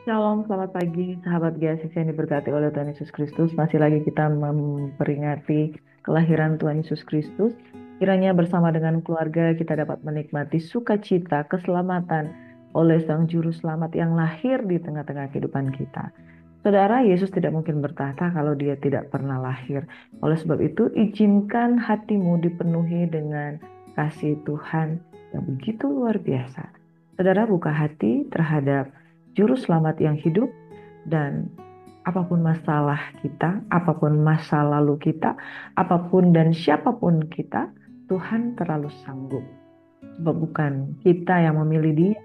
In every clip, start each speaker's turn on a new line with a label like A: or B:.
A: Shalom, selamat pagi, sahabat GSIS yang diberkati oleh Tuhan Yesus Kristus. Masih lagi kita memperingati kelahiran Tuhan Yesus Kristus. Kiranya bersama dengan keluarga kita dapat menikmati sukacita, keselamatan oleh Sang Juru Selamat yang lahir di tengah-tengah kehidupan kita. Saudara, Yesus tidak mungkin bertahta kalau dia tidak pernah lahir. Oleh sebab itu, izinkan hatimu dipenuhi dengan kasih Tuhan yang begitu luar biasa. Saudara, buka hati terhadap Juru Selamat yang hidup, dan apapun masalah kita, apapun masa lalu kita, apapun dan siapapun kita, Tuhan terlalu sanggup. Sebab bukan kita yang memilih dia,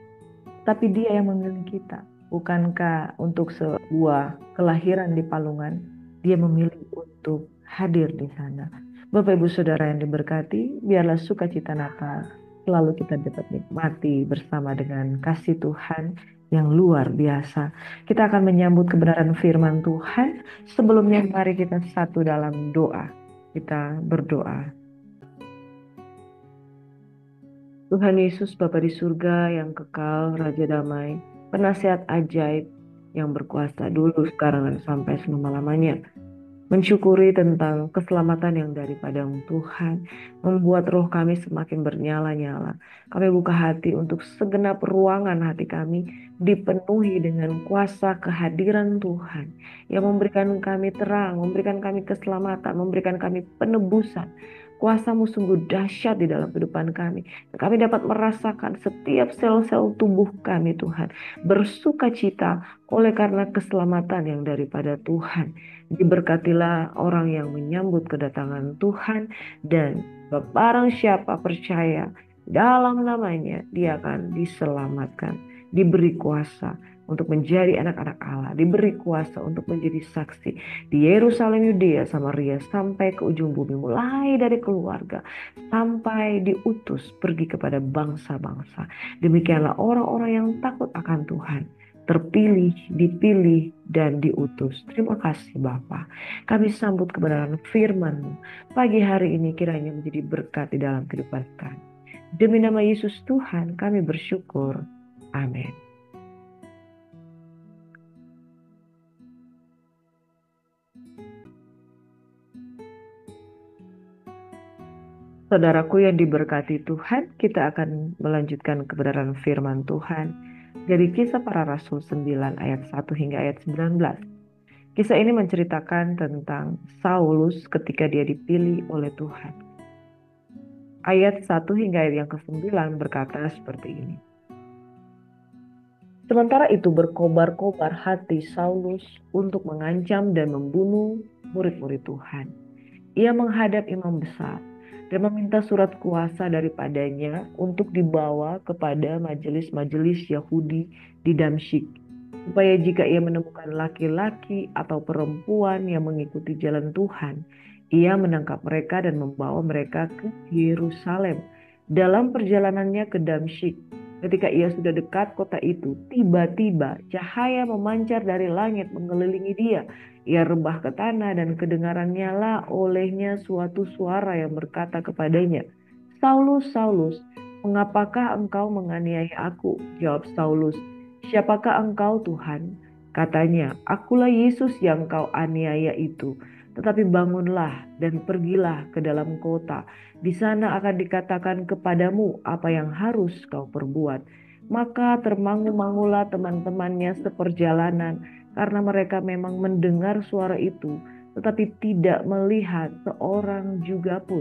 A: tapi dia yang memilih kita. Bukankah untuk sebuah kelahiran di Palungan, dia memilih untuk hadir di sana. Bapak Ibu Saudara yang diberkati, biarlah sukacita Natal selalu kita dapat nikmati bersama dengan kasih Tuhan yang luar biasa. Kita akan menyambut kebenaran firman Tuhan. Sebelumnya mari kita satu dalam doa. Kita berdoa. Tuhan Yesus, Bapa di surga yang kekal, Raja damai, penasihat ajaib yang berkuasa dulu, sekarang, dan sampai selama-lamanya. Mensyukuri tentang keselamatan yang daripada Tuhan, membuat roh kami semakin bernyala-nyala. Kami buka hati untuk segenap ruangan hati kami dipenuhi dengan kuasa kehadiran Tuhan yang memberikan kami terang, memberikan kami keselamatan, memberikan kami penebusan. Kuasa-Mu sungguh dahsyat di dalam kehidupan kami. Kami dapat merasakan setiap sel-sel tubuh kami, Tuhan, bersuka cita oleh karena keselamatan yang daripada Tuhan. Diberkatilah orang yang menyambut kedatangan Tuhan, dan barang siapa percaya dalam namanya, dia akan diselamatkan, diberi kuasa untuk menjadi anak-anak Allah, diberi kuasa untuk menjadi saksi di Yerusalem, Yudea, Samaria, sampai ke ujung bumi, mulai dari keluarga sampai diutus pergi kepada bangsa-bangsa. Demikianlah orang-orang yang takut akan Tuhan, terpilih, dipilih, dan diutus. Terima kasih Bapa. Kami sambut kebenaran firman-Mu pagi hari ini, kiranya menjadi berkat di dalam kehidupan kami. Demi nama Yesus Tuhan kami bersyukur. Amin. Saudaraku yang diberkati Tuhan, kita akan melanjutkan kebenaran firman Tuhan dari Kisah Para Rasul 9 ayat 1 hingga ayat 19. Kisah ini menceritakan tentang Saulus ketika dia dipilih oleh Tuhan. Ayat 1 hingga ayat yang ke-9 berkata seperti ini. Sementara itu berkobar-kobar hati Saulus untuk mengancam dan membunuh murid-murid Tuhan. Ia menghadap imam besar dan meminta surat kuasa daripadanya untuk dibawa kepada majelis-majelis Yahudi di Damsyik, supaya jika ia menemukan laki-laki atau perempuan yang mengikuti jalan Tuhan, ia menangkap mereka dan membawa mereka ke Yerusalem. Dalam perjalanannya ke Damsyik, ketika ia sudah dekat kota itu, tiba-tiba cahaya memancar dari langit mengelilingi dia. Ia rebah ke tanah dan kedengarannya lah olehnya suatu suara yang berkata kepadanya, "Saulus, Saulus, mengapakah engkau menganiaya aku?" Jawab Saulus, "Siapakah engkau Tuhan?" Katanya, "Akulah Yesus yang kau aniaya itu. Tetapi bangunlah dan pergilah ke dalam kota. Di sana akan dikatakan kepadamu apa yang harus kau perbuat." Maka termangu-mangulah teman-temannya seperjalanan, karena mereka memang mendengar suara itu, tetapi tidak melihat seorang juga pun.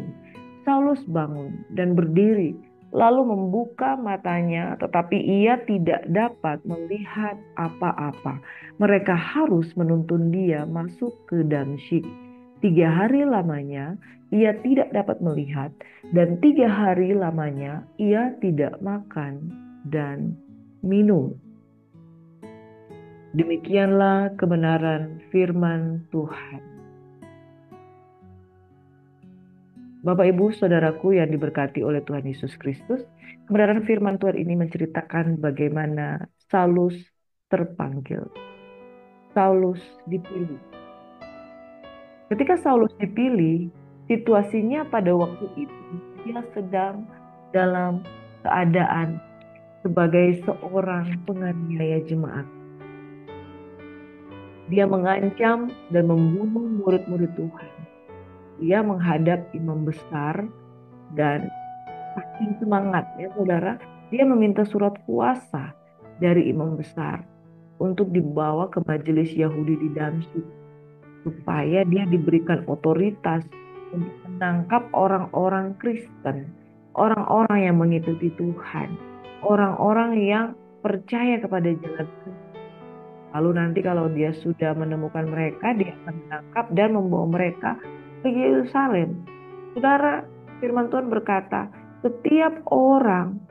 A: Saulus bangun dan berdiri, lalu membuka matanya, tetapi ia tidak dapat melihat apa-apa. Mereka harus menuntun dia masuk ke Damsyik. 3 hari lamanya ia tidak dapat melihat, dan 3 hari lamanya ia tidak makan dan minum. Demikianlah kebenaran firman Tuhan. Bapak Ibu Saudaraku yang diberkati oleh Tuhan Yesus Kristus, kebenaran firman Tuhan ini menceritakan bagaimana Saulus terpanggil. Saulus dipilih. Ketika Saulus dipilih, situasinya pada waktu itu dia sedang dalam keadaan sebagai seorang penganiaya jemaat. Dia mengancam dan membunuh murid-murid Tuhan. Dia menghadap imam besar dan saking semangatnya saudara, dia meminta surat kuasa dari imam besar untuk dibawa ke majelis Yahudi di Damsyik supaya dia diberikan otoritas untuk menangkap orang-orang Kristen, orang-orang yang mengikuti Tuhan, orang-orang yang percaya kepada jalan Kristus. Lalu nanti kalau dia sudah menemukan mereka, dia akan menangkap dan membawa mereka ke Yerusalem. Saudara, firman Tuhan berkata, setiap orang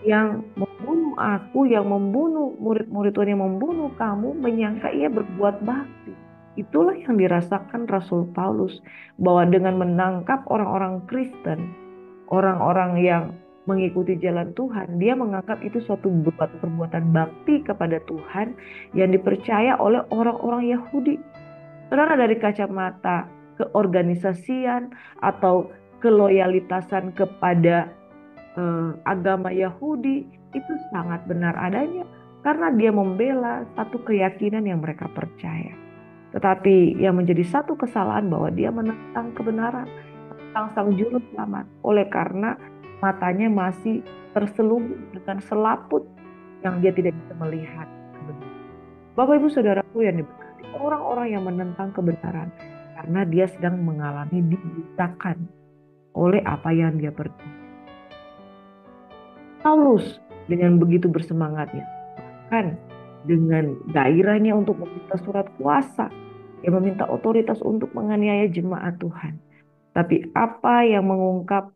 A: yang membunuh aku, yang membunuh murid-murid Tuhan, yang membunuh kamu, menyangka ia berbuat bakti. Itulah yang dirasakan Rasul Paulus, bahwa dengan menangkap orang-orang Kristen, orang-orang yang mengikuti jalan Tuhan, dia menganggap itu suatu perbuatan bakti kepada Tuhan yang dipercaya oleh orang-orang Yahudi. Saudara, dari kacamata keorganisasian atau keloyalitasan kepada agama Yahudi, itu sangat benar adanya karena dia membela satu keyakinan yang mereka percaya. Tetapi yang menjadi satu kesalahan bahwa dia menentang kebenaran, tentang sang juru selamat, oleh karena matanya masih terselubung dengan selaput yang dia tidak bisa melihat kebenaran. Bapak Ibu Saudaraku yang diberkati, orang-orang yang menentang kebenaran karena dia sedang mengalami dibutakan oleh apa yang dia percaya. Paulus dengan begitu bersemangatnya, kan, dengan gairahnya untuk meminta surat kuasa, dia meminta otoritas untuk menganiaya jemaat Tuhan. Tapi apa yang mengungkap,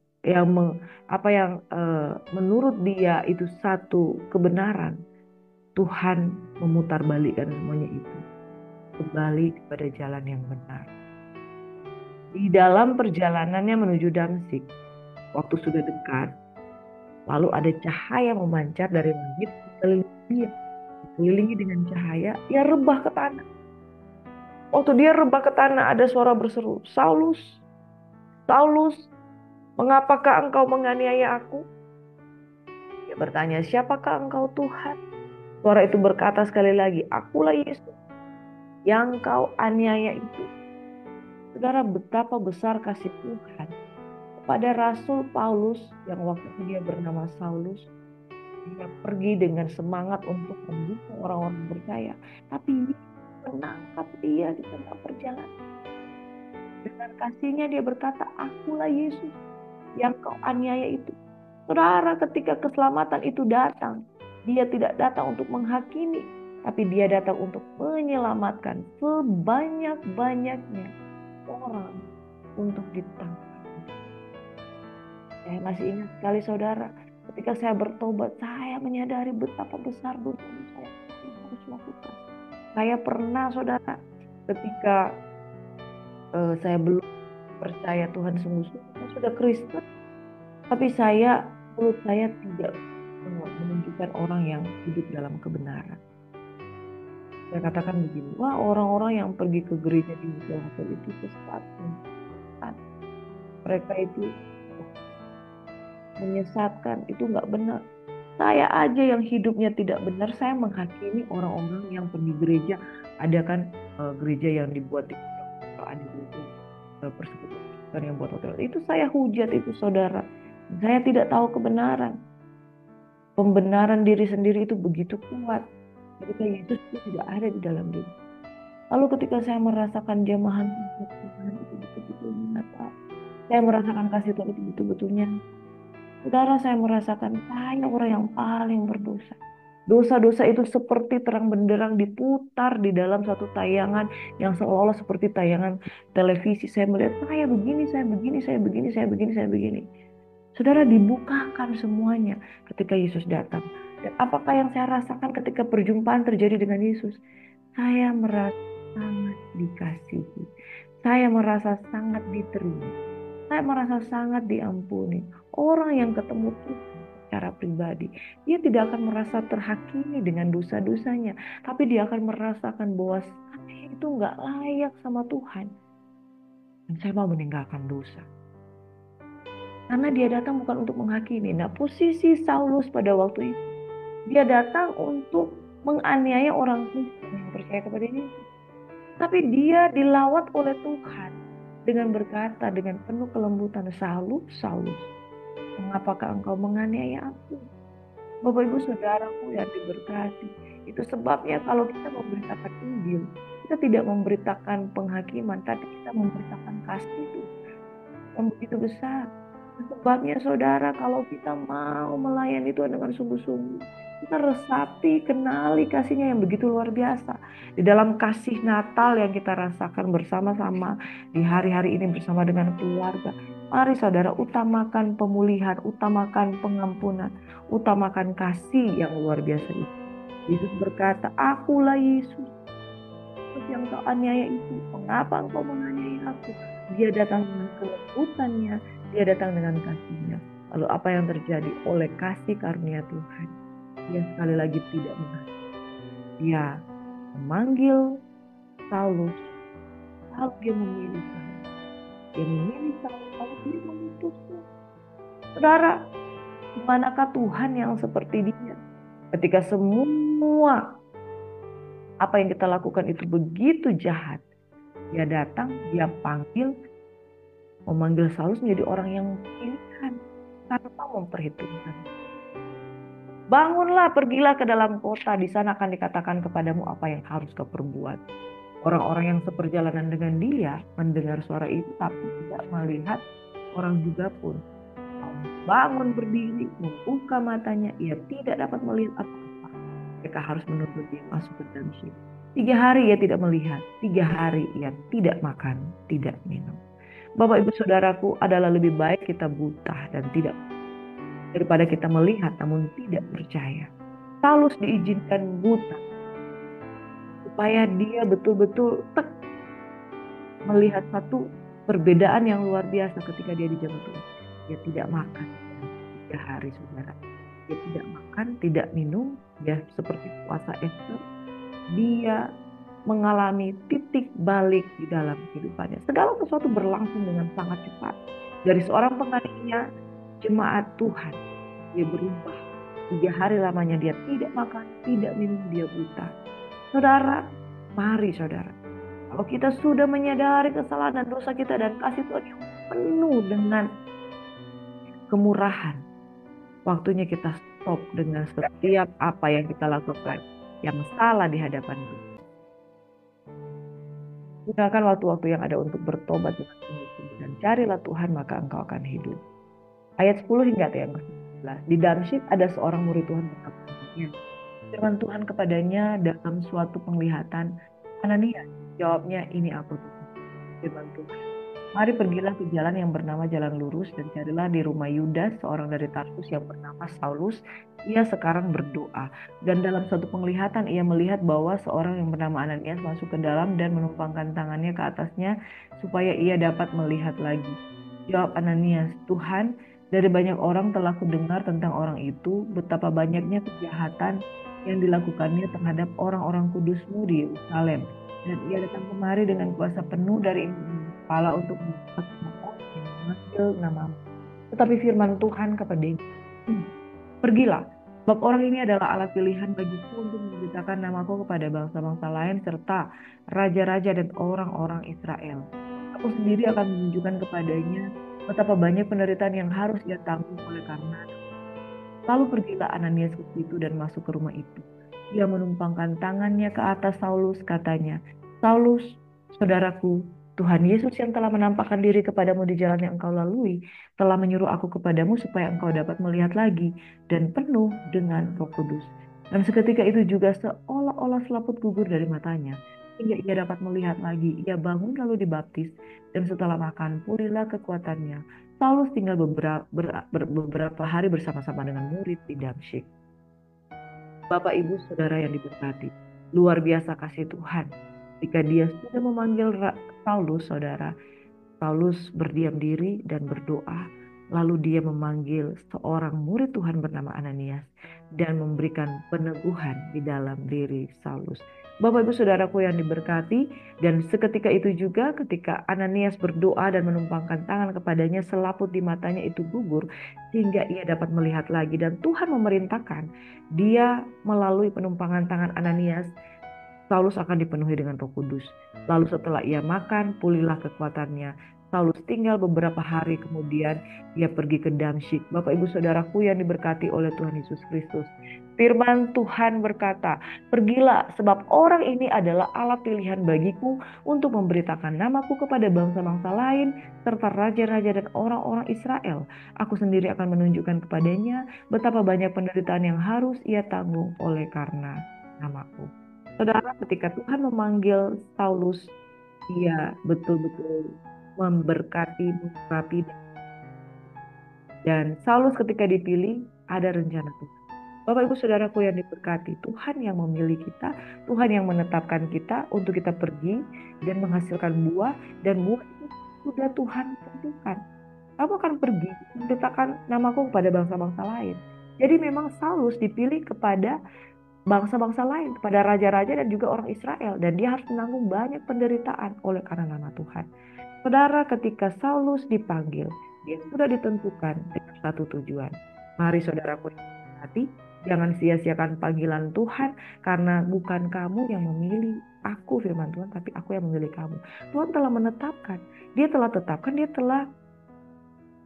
A: menurut dia itu satu kebenaran, Tuhan memutarbalikkan semuanya itu kembali kepada jalan yang benar. Di dalam perjalanannya menuju Damsyik, waktu sudah dekat, lalu ada cahaya memancar dari langit sekeliling dia. Dikelilingi dengan cahaya, ia rebah ke tanah. Waktu dia rebah ke tanah, ada suara berseru, Saulus, Saulus, mengapakah engkau menganiaya aku? Dia bertanya, siapakah engkau Tuhan? Suara itu berkata sekali lagi, akulah Yesus yang kau aniaya itu. Saudara, betapa besar kasih Tuhan kepada Rasul Paulus yang waktu itu dia bernama Saulus. Dia pergi dengan semangat untuk membunuh orang-orang percaya. Tapi menangkap dia di tengah perjalanan. Dengan kasihnya dia berkata, akulah Yesus yang kau aniaya itu. Saudara, ketika keselamatan itu datang, dia tidak datang untuk menghakimi, tapi dia datang untuk menyelamatkan sebanyak-banyaknya orang untuk ditangkap. Saya masih ingat sekali saudara, ketika saya bertobat, saya menyadari betapa besar dosa saya yang harus lakukan. Saya pernah saudara, ketika saya belum percaya Tuhan sungguh-sungguh, saya sudah Kristen, tapi mulut saya tidak menunjukkan orang yang hidup dalam kebenaran. Saya katakan begini, wah orang-orang yang pergi ke gereja di hotel itu sesat. Mereka itu menyesatkan, itu nggak benar. Saya aja yang hidupnya tidak benar, saya menghakimi orang-orang yang pergi gereja. Ada kan gereja yang dibuat di ada itu persekutuan yang buat hotel. Itu saya hujat itu saudara. Saya tidak tahu kebenaran. Pembenaran diri sendiri itu begitu kuat. Ketika Yesus itu tidak ada di dalam diri. Lalu ketika saya merasakan jamahan Tuhan itu betul-betul nyata. Saya merasakan kasih Tuhan itu betul-betulnya. Saudara, saya merasakan saya orang yang paling berdosa. Dosa-dosa itu seperti terang benderang diputar di dalam satu tayangan yang seolah-olah seperti tayangan televisi. Saya melihat saya begini, saya begini, saya begini, saya begini, saya begini. Saudara, dibukakan semuanya ketika Yesus datang. Dan apakah yang saya rasakan ketika perjumpaan terjadi dengan Yesus? Saya merasa sangat dikasihi. Saya merasa sangat diterima. Saya merasa sangat diampuni. Orang yang ketemu Tuhan secara pribadi, dia tidak akan merasa terhakimi dengan dosa-dosanya, tapi dia akan merasakan bahwa saya itu nggak layak sama Tuhan. Dan saya mau meninggalkan dosa. Karena dia datang bukan untuk menghakimi. Nah, posisi Saulus pada waktu itu, dia datang untuk menganiaya orang Kristen yang percaya kepada Yesus. Tapi dia dilawat oleh Tuhan dengan berkata dengan penuh kelembutan, Saulus, Saulus, mengapakah engkau menganiaya aku? Bapak Ibu Saudaraku yang diberkati. Itu sebabnya kalau kita memberitakan Injil, kita tidak memberitakan penghakiman, tapi kita memberitakan kasih itu yang begitu besar. Sebabnya saudara, kalau kita mau melayani Tuhan dengan sungguh-sungguh, kita resapi, kenali kasihnya yang begitu luar biasa. Di dalam kasih Natal yang kita rasakan bersama-sama di hari-hari ini bersama dengan keluarga. Mari saudara, utamakan pemulihan, utamakan pengampunan, utamakan kasih yang luar biasa itu. Yesus berkata, akulah Yesus yang kau aniaya itu. Mengapa engkau menganiaya aku? Dia datang dengan kelembutannya, dia datang dengan kasihnya. Lalu apa yang terjadi? Oleh kasih karunia Tuhan, dia sekali lagi tidak mengasihi. Dia memanggil Saulus, lalu dia memilih Saulus. Dia memilih Saulus, lalu dia mengutusnya. Saudara, manakah Tuhan yang seperti dia? Ketika semua apa yang kita lakukan itu begitu jahat, dia datang, dia panggil, memanggil Saulus menjadi orang yang pilihan tanpa memperhitungkan. Bangunlah, pergilah ke dalam kota, di sana akan dikatakan kepadamu apa yang harus kau perbuat. Orang-orang yang seperjalanan dengan dia mendengar suara itu tapi tidak melihat orang juga pun. Bangun berdiri, membuka matanya, ia tidak dapat melihat apa-apa. Mereka harus menuntut dia masuk ke Damsyik. 3 hari ia tidak melihat, 3 hari ia tidak makan, tidak minum. Bapak Ibu Saudaraku, adalah lebih baik kita buta dan tidak daripada kita melihat namun tidak percaya. Saulus diizinkan buta supaya dia betul-betul melihat satu perbedaan yang luar biasa ketika dia di zaman Tuhan. Dia tidak makan 3 hari, saudara. Dia tidak makan, tidak minum. Dia seperti puasa Esther. Dia mengalami titik balik di dalam kehidupannya. Segala sesuatu berlangsung dengan sangat cepat. Dari seorang penganiaya jemaat Tuhan, dia berubah. 3 hari lamanya dia tidak makan, tidak minum, dia buta. Saudara, mari saudara. Kalau kita sudah menyadari kesalahan dan dosa kita dan kasih Tuhan yang penuh dengan kemurahan, waktunya kita stop dengan setiap apa yang kita lakukan yang salah di hadapan Tuhan. Gunakan waktu-waktu yang ada untuk bertobat dengan sungguh-sungguh dan carilah Tuhan maka engkau akan hidup. Ayat 10 hingga ayat 11. Di Damsyik ada seorang murid Tuhan bernama Ananias. Firman Tuhan kepadanya dalam suatu penglihatan, Ananias, jawabnya, ini aku Tuhan. Firman Tuhan, mari pergilah ke jalan yang bernama Jalan Lurus dan carilah di rumah Yudas, seorang dari Tarsus yang bernama Saulus. Ia sekarang berdoa. Dan dalam suatu penglihatan ia melihat bahwa seorang yang bernama Ananias masuk ke dalam dan menumpangkan tangannya ke atasnya supaya ia dapat melihat lagi. Jawab Ananias, Tuhan, dari banyak orang telah kudengar tentang orang itu, betapa banyaknya kejahatan yang dilakukannya terhadap orang-orang kudus-Mu di Yerusalem. Dan ia datang kemari dengan kuasa penuh dari kepala untuk memanggil namamu. Tetapi firman Tuhan kepadanya, pergilah, sebab orang ini adalah alat pilihan bagiku untuk memberitakan namaku kepada bangsa-bangsa lain serta raja-raja dan orang-orang Israel. Aku sendiri akan menunjukkan kepadanya betapa banyak penderitaan yang harus ia tanggung oleh karena. Lalu pergilah Ananias ke situ dan masuk ke rumah itu. Ia menumpangkan tangannya ke atas Saulus, katanya, Saulus, saudaraku, Tuhan Yesus yang telah menampakkan diri kepadamu di jalan yang engkau lalui, telah menyuruh aku kepadamu supaya engkau dapat melihat lagi dan penuh dengan Roh Kudus. Dan seketika itu juga seolah-olah selaput gugur dari matanya, hingga ia dapat melihat lagi. Ia bangun lalu dibaptis, dan setelah makan pulihlah kekuatannya. Saulus tinggal beberapa hari bersama-sama dengan murid di Damsyik. Bapak Ibu Saudara yang diberkati, luar biasa kasih Tuhan. Ketika dia sudah memanggil Saulus, saudara, Saulus berdiam diri dan berdoa. Lalu dia memanggil seorang murid Tuhan bernama Ananias dan memberikan peneguhan di dalam diri Saulus. Bapak Ibu Saudaraku yang diberkati, dan seketika itu juga ketika Ananias berdoa dan menumpangkan tangan kepadanya, selaput di matanya itu gugur sehingga ia dapat melihat lagi. Dan Tuhan memerintahkan dia melalui penumpangan tangan Ananias Saulus akan dipenuhi dengan Roh Kudus. Lalu setelah ia makan, pulihlah kekuatannya. Saulus tinggal beberapa hari kemudian ia pergi ke Damsyik. Bapak Ibu Saudaraku yang diberkati oleh Tuhan Yesus Kristus. Firman Tuhan berkata, pergilah sebab orang ini adalah alat pilihan bagiku untuk memberitakan namaku kepada bangsa-bangsa lain serta raja-raja dan orang-orang Israel. Aku sendiri akan menunjukkan kepadanya betapa banyak penderitaan yang harus ia tanggung oleh karena namaku. Saudara, ketika Tuhan memanggil Saulus, dia betul-betul memberkati, mengurapi. Dan Saulus ketika dipilih, ada rencana Tuhan. Bapak Ibu Saudaraku yang diberkati, Tuhan yang memilih kita, Tuhan yang menetapkan kita untuk kita pergi dan menghasilkan buah, dan buah itu sudah Tuhan tentukan. Kamu akan pergi menceritakan namaku kepada bangsa-bangsa lain. Jadi memang Saulus dipilih kepada bangsa-bangsa lain, kepada raja-raja dan juga orang Israel. Dan dia harus menanggung banyak penderitaan oleh karena nama Tuhan. Saudara, ketika Saulus dipanggil, dia sudah ditentukan dengan satu tujuan. Mari saudaraku yang berhati, jangan sia-siakan panggilan Tuhan, karena bukan kamu yang memilih aku, firman Tuhan, tapi aku yang memilih kamu. Tuhan telah menetapkan, dia telah tetapkan, dia telah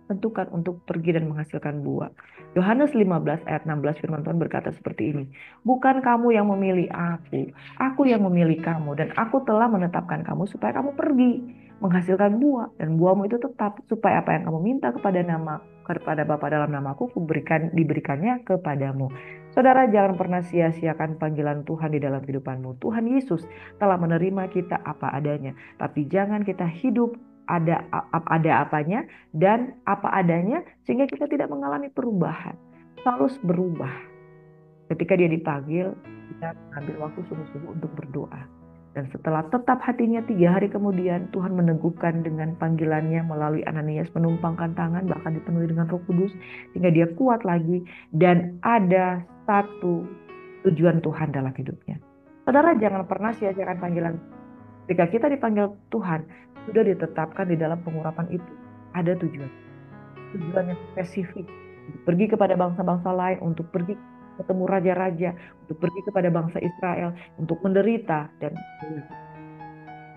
A: tentukan untuk pergi dan menghasilkan buah. Yohanes 15 ayat 16 firman Tuhan berkata seperti ini. Bukan kamu yang memilih aku yang memilih kamu, dan aku telah menetapkan kamu supaya kamu pergi menghasilkan buah, dan buahmu itu tetap, supaya apa yang kamu minta kepada Bapa dalam namaku diberikannya kepadamu. Saudara, jangan pernah sia-siakan panggilan Tuhan di dalam kehidupanmu. Tuhan Yesus telah menerima kita apa adanya, tapi jangan kita hidup ada apanya dan apa adanya sehingga kita tidak mengalami perubahan. Saulus berubah. Ketika dia dipanggil, dia mengambil waktu sungguh-sungguh untuk berdoa. Dan setelah tetap hatinya 3 hari kemudian, Tuhan meneguhkan dengan panggilannya melalui Ananias, menumpangkan tangan, bahkan dipenuhi dengan Roh Kudus, sehingga dia kuat lagi dan ada satu tujuan Tuhan dalam hidupnya. Saudara, jangan pernah sia-siakan panggilan. Ketika kita dipanggil Tuhan, sudah ditetapkan di dalam pengurapan itu. Ada tujuan yang spesifik. Untuk pergi kepada bangsa-bangsa lain, untuk pergi ketemu raja-raja, untuk pergi kepada bangsa Israel, untuk menderita. Dan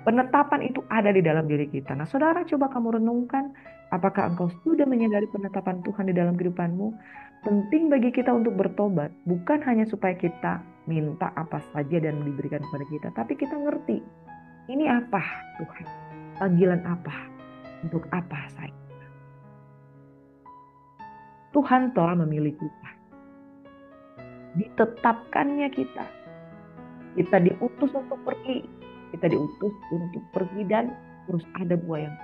A: penetapan itu ada di dalam diri kita. Nah saudara, coba kamu renungkan, apakah engkau sudah menyadari penetapan Tuhan di dalam kehidupanmu? Penting bagi kita untuk bertobat, bukan hanya supaya kita minta apa saja dan diberikan kepada kita, tapi kita ngerti, ini apa Tuhan? Panggilan apa? Untuk apa saya? Tuhan telah memilih kita. Ditetapkannya kita. Kita diutus untuk pergi. Kita diutus untuk pergi dan terus ada buah yang.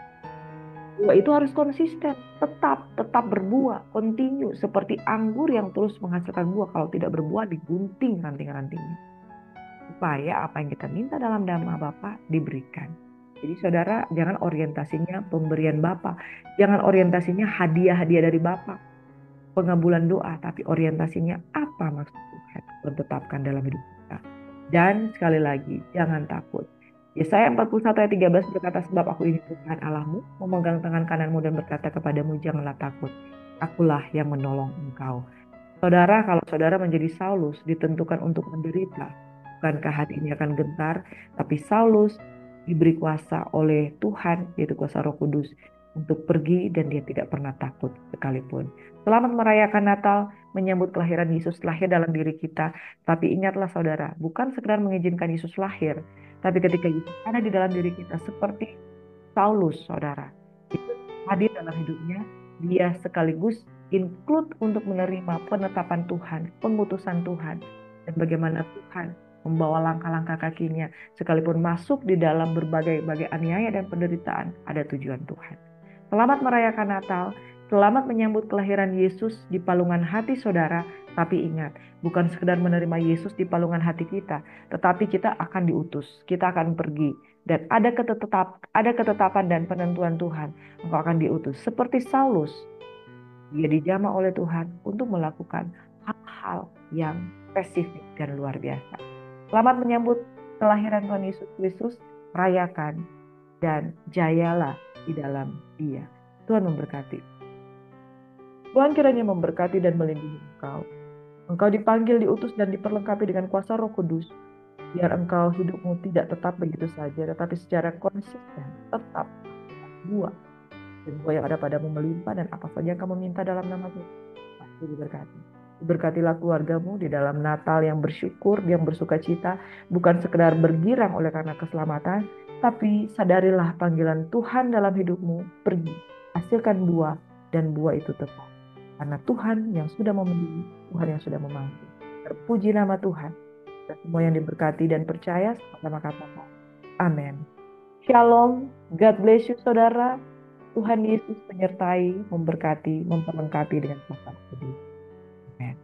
A: Buah itu harus konsisten, tetap berbuah, continue. Seperti anggur yang terus menghasilkan buah. Kalau tidak berbuah, digunting ranting-rantingnya. Supaya apa yang kita minta dalam nama Bapa diberikan. Jadi saudara, jangan orientasinya pemberian Bapa. Jangan orientasinya hadiah-hadiah dari Bapa, pengabulan doa, tapi orientasinya apa maksud Tuhan ditetapkan dalam hidup kita. Dan sekali lagi, jangan takut. Yesaya 41 ayat 13 berkata, sebab aku ini Tuhan Allahmu, memegang tangan kananmu dan berkata kepadamu, janganlah takut, akulah yang menolong engkau. Saudara, kalau saudara menjadi Saulus, ditentukan untuk menderita, bukankah hati ini akan gentar? Tapi Saulus diberi kuasa oleh Tuhan, yaitu kuasa Roh Kudus, untuk pergi dan dia tidak pernah takut sekalipun. Selamat merayakan Natal, menyambut kelahiran Yesus lahir dalam diri kita. Tapi ingatlah saudara, bukan sekedar mengizinkan Yesus lahir, tapi ketika Yesus ada di dalam diri kita, seperti Saulus, saudara, Yesus hadir dalam hidupnya, dia sekaligus include untuk menerima penetapan Tuhan, pengutusan Tuhan, dan bagaimana Tuhan membawa langkah-langkah kakinya, sekalipun masuk di dalam berbagai aniaya dan penderitaan, ada tujuan Tuhan. Selamat merayakan Natal, selamat menyambut kelahiran Yesus di palungan hati saudara, tapi ingat, bukan sekedar menerima Yesus di palungan hati kita, tetapi kita akan diutus, kita akan pergi, dan ada ketetapan dan penentuan Tuhan, engkau akan diutus. Seperti Saulus, dia dijamah oleh Tuhan untuk melakukan hal-hal yang spesifik dan luar biasa. Selamat menyambut kelahiran Tuhan Yesus Kristus, rayakan dan jayalah di dalam Dia. Tuhan memberkati. Tuhan kiranya memberkati dan melindungi engkau. Engkau dipanggil, diutus dan diperlengkapi dengan kuasa Roh Kudus. Biar engkau hidupmu tidak tetap begitu saja, tetapi secara konsisten tetap buah. Dan buah yang ada padamu melimpah, dan apa saja yang kamu minta dalam nama Tuhan pasti diberkati. Berkatilah keluargamu di dalam Natal yang bersyukur, yang bersuka cita, bukan sekedar bergirang oleh karena keselamatan, tapi sadarilah panggilan Tuhan dalam hidupmu. Pergi, hasilkan buah, dan buah itu tetap. Karena Tuhan yang sudah memilih, Tuhan yang sudah memanggil. Terpuji nama Tuhan. Dan semua yang diberkati dan percaya sama-sama katakan. Amin. Shalom, God bless you saudara. Tuhan Yesus menyertai, memberkati, memperlengkapi dengan kuasa. Amin.